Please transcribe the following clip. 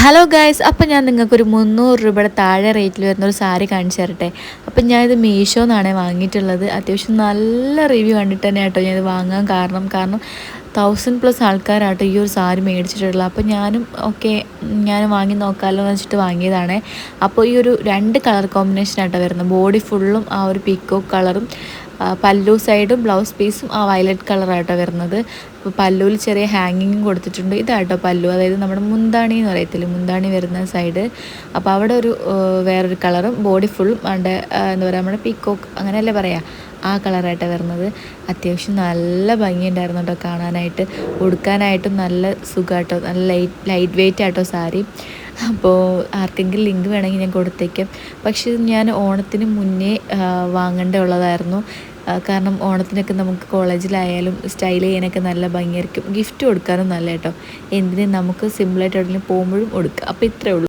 Hello guys, അപ്പം ഞാൻ നിങ്ങൾക്കൊരു 300 രൂപയുടെ താഴെ റേറ്റിൽ വരുന്നൊരു സാരി കാണിച്ചു തരട്ടെ. അപ്പം ഞാനിത് മീഷോ നിന്നാണ് വാങ്ങിയിട്ടുള്ളത്. അത്യാവശ്യം നല്ല റിവ്യൂ കണ്ടിട്ട് തന്നെ കേട്ടോ ഞാനിത് വാങ്ങാൻ കാരണം 1000+ ആൾക്കാരാട്ടോ ഈ ഒരു സാരി മേടിച്ചിട്ടുള്ളത്. അപ്പോൾ ഞാനും ഞാൻ വാങ്ങി നോക്കാമല്ലോ എന്ന് വെച്ചിട്ട് വാങ്ങിയതാണ്. അപ്പോൾ ഈ ഒരു 2 കളർ കോമ്പിനേഷനായിട്ടോ വരുന്നത്. ബോഡി ഫുള്ളും ആ ഒരു പീക്കോക്ക് കളറും പല്ലു സൈഡും ബ്ലൗസ് പീസും ആ വയലറ്റ് കളറായിട്ടോ വരുന്നത്. അപ്പോൾ പല്ലുവിൽ ചെറിയ ഹാങ്ങിങ്ങും കൊടുത്തിട്ടുണ്ട്. ഇതായിട്ടോ പല്ലു, അതായത് നമ്മുടെ മുന്താണി എന്ന് പറയത്തില്ല, മുന്താണി വരുന്ന സൈഡ്. അപ്പോൾ അവിടെ ഒരു വേറൊരു കളറും ബോഡി ഫുള്ളും എന്താ പറയുക, നമ്മുടെ പീക്കോക്ക് അങ്ങനെയല്ലേ പറയാം, ആ കളറായിട്ടാണ് വരുന്നത്. അത്യാവശ്യം നല്ല ഭംഗിയുണ്ടായിരുന്നു കേട്ടോ കാണാനായിട്ട്, ഉടുക്കാനായിട്ടും നല്ല സുഖമായിട്ടോ, നല്ല ലൈറ്റ് വെയിറ്റ് ആയിട്ടോ സാരി. അപ്പോൾ ആർക്കെങ്കിലും ലിങ്ക് വേണമെങ്കിൽ ഞാൻ കൊടുത്തേക്കാം. പക്ഷേ ഞാൻ ഓണത്തിന് മുന്നേ വാങ്ങേണ്ട ഉള്ളതായിരുന്നു. കാരണം ഓണത്തിനൊക്കെ നമുക്ക് കോളേജിലായാലും സ്റ്റൈൽ ചെയ്യാനൊക്കെ നല്ല ഭംഗിയായിരിക്കും, ഗിഫ്റ്റ് കൊടുക്കാനും നല്ല കേട്ടോ. എന്തിനും നമുക്ക് സിമ്പിളായിട്ട് എവിടെയെങ്കിലും പോകുമ്പോഴും കൊടുക്കുക. അപ്പോൾ ഇത്രയേ ഉള്ളൂ.